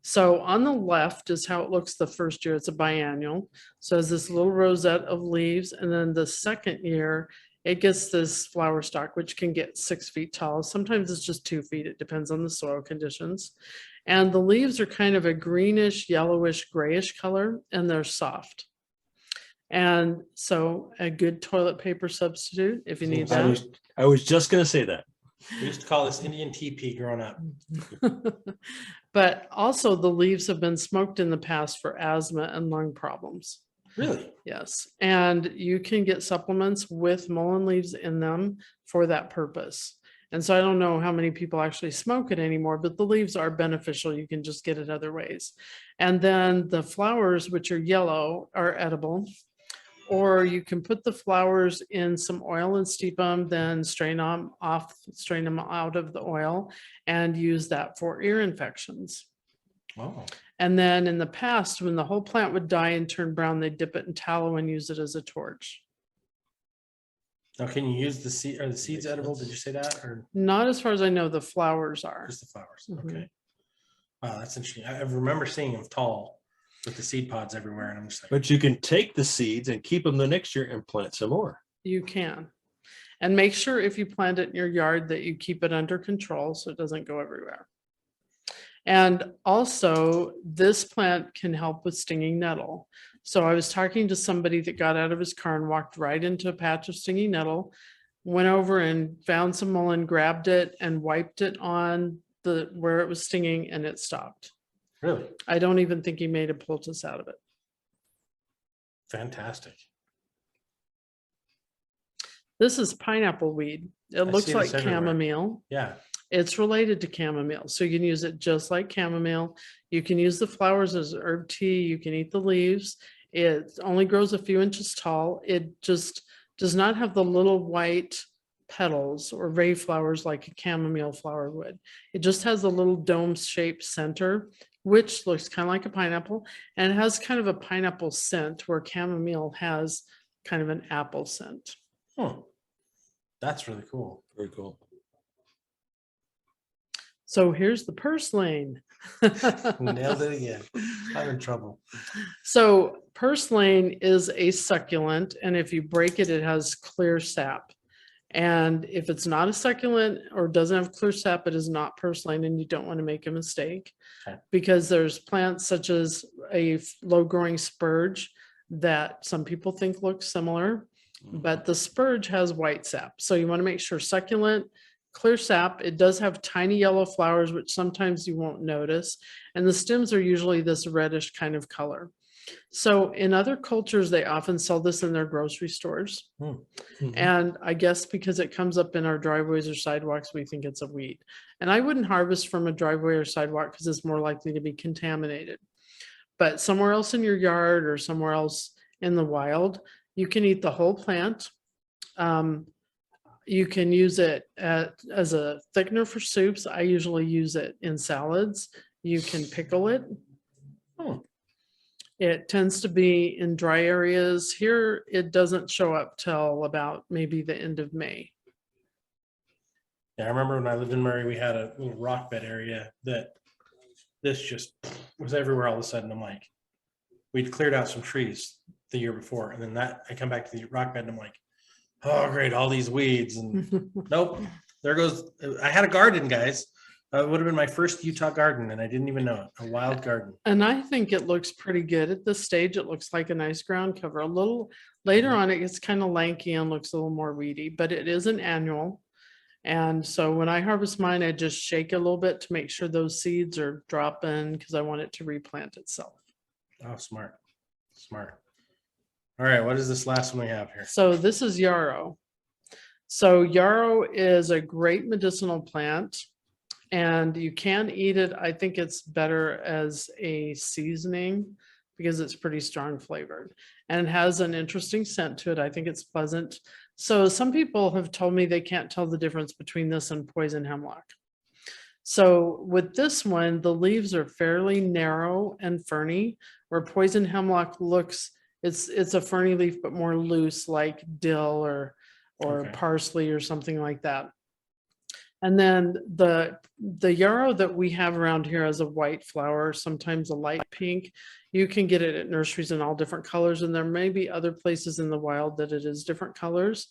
So on the left is how it looks the first year. It's a biennial. So it's this little rosette of leaves. And then the second year, it gets this flower stalk, which can get 6 feet tall. Sometimes it's just 2 feet. It depends on the soil conditions. And the leaves are kind of a greenish, yellowish, grayish color, and they're soft. And so a good toilet paper substitute, if you need that. I was just going to say that. We used to call this Indian teepee growing up. But also the leaves have been smoked in the past for asthma and lung problems. Really? Yes. And you can get supplements with mullein leaves in them for that purpose. And so I don't know how many people actually smoke it anymore, but the leaves are beneficial. You can just get it other ways. And then the flowers, which are yellow, are edible. Or you can put the flowers in some oil and steep them, then strain them out of the oil and use that for ear infections. Oh. And then in the past, when the whole plant would die and turn brown, they dip it in tallow and use it as a torch. Now, can you use the seed? Are the seeds edible? Did you say that? Or Not as far as I know, the flowers are. just the flowers? Mhm. Okay. Wow, that's interesting. I remember seeing them tall with the seed pods everywhere, and I'm just like, But you can take the seeds and keep them the next year and plant some more. You can. And make sure if you plant it in your yard that you keep it under control so it doesn't go everywhere. And also, this plant can help with stinging nettle. So I was talking to somebody that got out of his car and walked right into a patch of stinging nettle, went over and found some mullein, grabbed it and wiped it on where it was stinging, and it stopped. really? I don't even think he made a poultice out of it. Fantastic. This is pineapple weed. It looks see like this everywhere. chamomile. Yeah. It's related to chamomile. So you can use it just like chamomile. You can use the flowers as herb tea. You can eat the leaves. It only grows a few inches tall. It just does not have the little white petals or ray flowers like a chamomile flower would. It just has a little dome-shaped center, which looks kind of like a pineapple, and it has kind of a pineapple scent where chamomile has kind of an apple scent. Hmm. That's really cool. Very cool. So here's the purslane. Nailed it again. I'm in trouble. So purslane is a succulent, and if you break it, it has clear sap. And if it's not a succulent or doesn't have clear sap, it is not purslane, and you don't want to make a mistake. Okay. Because there's plants such as a low-growing spurge that some people think looks similar, but the spurge has white sap. So you want to make sure succulent, clear sap. It does have tiny yellow flowers, which sometimes you won't notice. And the stems are usually this reddish kind of color. So in other cultures, they often sell this in their grocery stores. And I guess because it comes up in our driveways or sidewalks, we think it's a weed. And I wouldn't harvest from a driveway or sidewalk because it's more likely to be contaminated. But somewhere else in your yard or somewhere else in the wild, you can eat the whole plant. You can use it as a thickener for soups. I usually use it in salads. You can pickle it. It tends to be in dry areas. Here, it doesn't show up till about maybe the end of May. Yeah, I remember when I lived in Murray, we had a little rock bed area that this just was everywhere all of a sudden. I'm like, we'd cleared out some trees the year before, and then I come back to the rock bed and I'm like, oh great, all these weeds, and nope, there goes. I had a garden, guys. It would have been my first Utah garden, and I didn't even know it. A wild garden. And I think it looks pretty good at this stage. It looks like a nice ground cover. A little later on, it gets kind of lanky and looks a little more weedy, but it is an annual. And so when I harvest mine, I just shake it a little bit to make sure those seeds are dropping because I want it to replant itself. Oh, smart. Smart. All right, what is this last one we have here? So this is yarrow. So yarrow is a great medicinal plant. And you can eat it. I think it's better as a seasoning because it's pretty strong flavored and has an interesting scent to it. I think it's pleasant. So some people have told me they can't tell the difference between this and poison hemlock. So with this one, the leaves are fairly narrow and ferny, where poison hemlock looks, it's a ferny leaf, but more loose like dill or Okay. parsley or something like that. And then the yarrow that we have around here has a white flower, sometimes a light pink. You can get it at nurseries in all different colors, and there may be other places in the wild that it is different colors.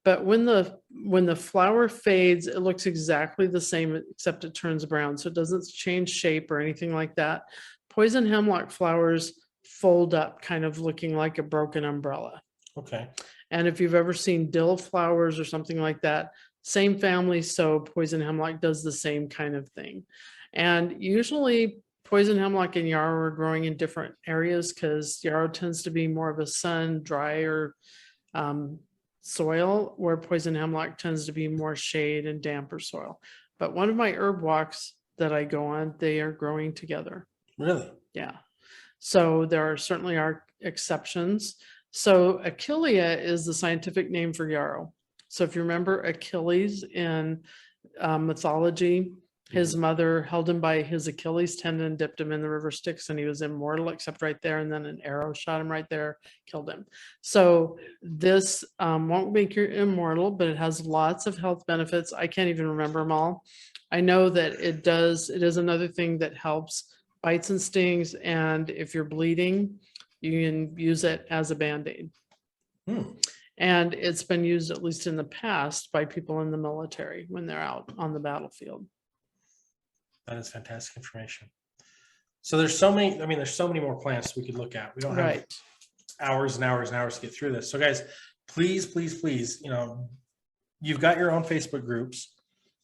But when the flower fades, it looks exactly the same, except it turns brown. So it doesn't change shape or anything like that. Poison hemlock flowers fold up, kind of looking like a broken umbrella. Okay. And if you've ever seen dill flowers or something like that, same family, so poison hemlock does the same kind of thing. And usually poison hemlock and yarrow are growing in different areas because yarrow tends to be more of a sun, drier soil, where poison hemlock tends to be more shade and damper soil. But one of my herb walks that I go on, they are growing together. Really? Yeah. So there are certainly exceptions. So Achillea is the scientific name for yarrow. So if you remember Achilles in mythology, his mother held him by his Achilles tendon, dipped him in the river Styx, and he was immortal except right there. And then an arrow shot him right there, killed him. So this won't make you immortal, but it has lots of health benefits. I can't even remember them all. I know that it is another thing that helps bites and stings. And if you're bleeding, you can use it as a Band-Aid. And it's been used, at least in the past, by people in the military when they're out on the battlefield. That is fantastic information. So there's so many, there's so many more plants we could look at. We don't have hours and hours and hours to get through this. So guys, please, please, please, you've got your own Facebook groups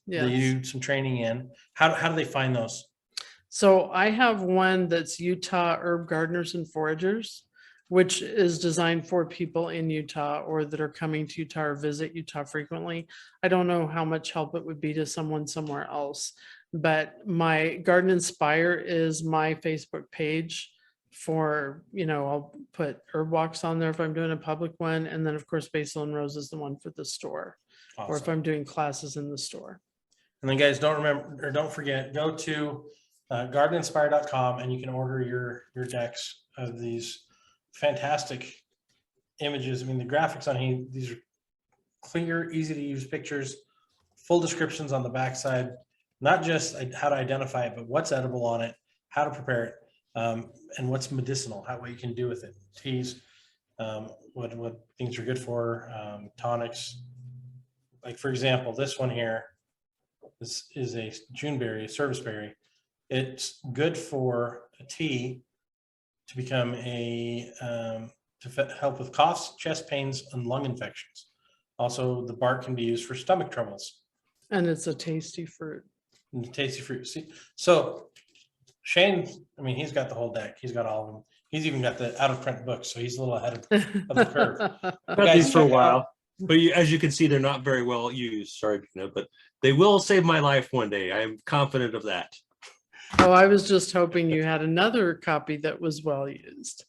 that you do some training in. How do they find those? So I have one that's Utah Herb Gardeners and Foragers, which is designed for people in Utah or that are coming to Utah or visit Utah frequently. I don't know how much help it would be to someone somewhere else, but my Garden Inspire is my Facebook page for, I'll put herb walks on there if I'm doing a public one. And then of course, Basil and Rose is the one for the store. or if Awesome. I'm doing classes in the store. And then guys, don't forget, go to gardeninspire.com and you can order your decks of these fantastic images. I mean, the graphics on here, these are clear, easy to use pictures, full descriptions on the backside, not just how to identify it, but what's edible on it, how to prepare it, and what's medicinal, what you can do with it. Teas, what things are good for, tonics. Like for example, this one here, this is a Juneberry, a serviceberry. It's good for a tea to become to help with coughs, chest pains, and lung infections. Also, the bark can be used for stomach troubles. And it's a tasty fruit. And tasty fruit. See, so Shane, I mean, he's got the whole deck. He's got all of them. He's even got the out of print books, so he's a little ahead of the curve. Got Guys, these for a check it out. while, but as you can see, they're not very well used. Sorry, but they will save my life one day. I am confident of that. Oh, I was just hoping you had another copy that was well used.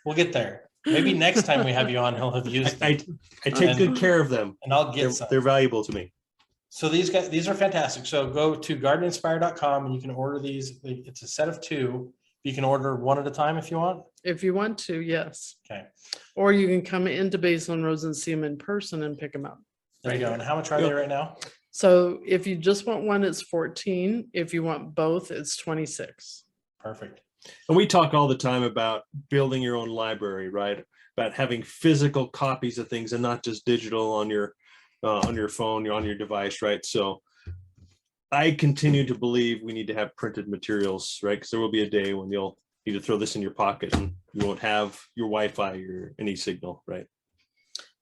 We'll get there. Maybe next time we have you on, he'll have used I it, take good care of them. and I'll get some. They're valuable to me. So these are fantastic. So go to gardeninspire.com and you can order these. It's a set of 2. You can order one at a time if you want. If you want to, yes. Okay. Or you can come into Basil and Rose and see them in person and pick them up. There you go. And how much are they right now? So if you just want one, it's 14. If you want both, it's 26. Perfect. And we talk all the time about building your own library, right? About having physical copies of things and not just digital on your phone, on your device, right? So I continue to believe we need to have printed materials, right? Because there will be a day when you'll need to throw this in your pocket and you won't have your Wi-Fi or any signal, right?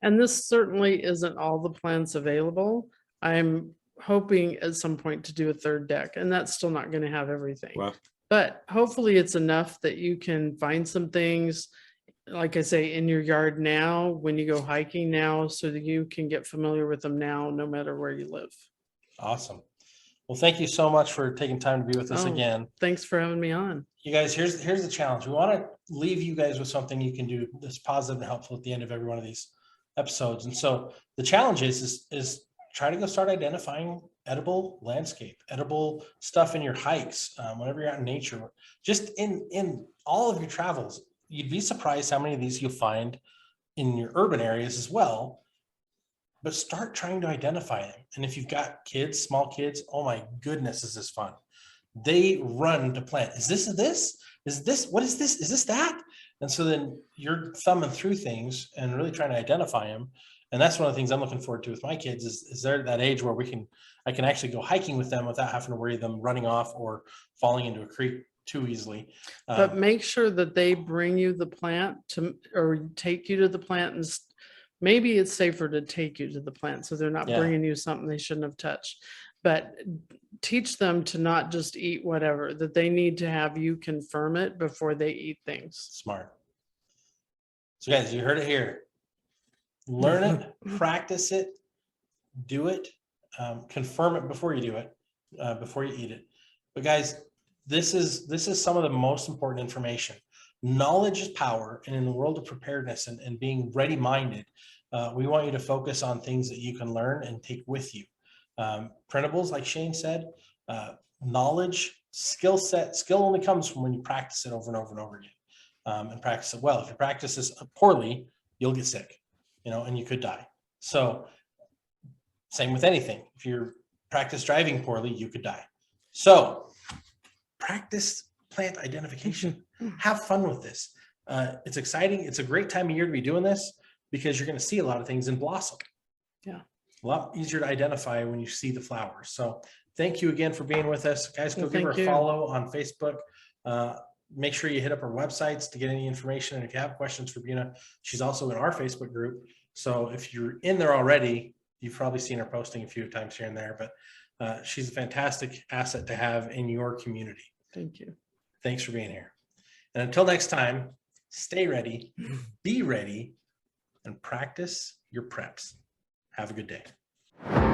And this certainly isn't all the plants available. I'm hoping at some point to do a 3rd deck, and that's still not going to have everything. Wow. But hopefully it's enough that you can find some things, like I say, in your yard now, when you go hiking now, so that you can get familiar with them now, no matter where you live. Awesome. Well, thank you so much for taking time to be with us Oh, again. Thanks for having me on. You guys, here's the challenge. We want to leave you guys with something you can do that's positive and helpful at the end of every one of these episodes. And so the challenge is try to go start identifying edible landscape, edible stuff in your hikes, whenever you're out in nature, just in all of your travels. You'd be surprised how many of these you'll find in your urban areas as well. But start trying to identify them. And if you've got kids, small kids, oh my goodness, is this fun? They run to plant. Is this? What is this? Is this that? And so then you're thumbing through things and really trying to identify them. And that's one of the things I'm looking forward to with my kids is they're at that age where I can actually go hiking with them without having to worry them running off or falling into a creek too easily. But make sure that they bring you the plant or take you to the plant, and maybe it's safer to take you to the plant so they're not bringing you something they shouldn't have touched. But teach them to not just eat whatever, that they need to have you confirm it before they eat things. Smart. So guys, you heard it here. Learn it, practice it, do it, confirm it before you do it, before you eat it. But guys, this is some of the most important information. Knowledge is power, and in the world of preparedness and being ready-minded, we want you to focus on things that you can learn and take with you. Printables, like Shane said, knowledge, skill only comes from when you practice it over and over and over again, and practice it well. If you practice this poorly, you'll get sick, and you could die. So same with anything. If you practice driving poorly, you could die. So practice plant identification. Have fun with this. It's exciting. It's a great time of year to be doing this because you're going to see a lot of things in blossom. Yeah. A lot easier to identify when you see the flowers. So thank you again for being with us. Guys, go give her a follow on Facebook. Make sure you hit up her websites to get any information. And if you have questions for Buna, she's also in our Facebook group. So if you're in there already, you've probably seen her posting a few times here and there, but she's a fantastic asset to have in your community. Thank you. Thanks for being here. And until next time, stay ready, be ready, and practice your preps. Have a good day.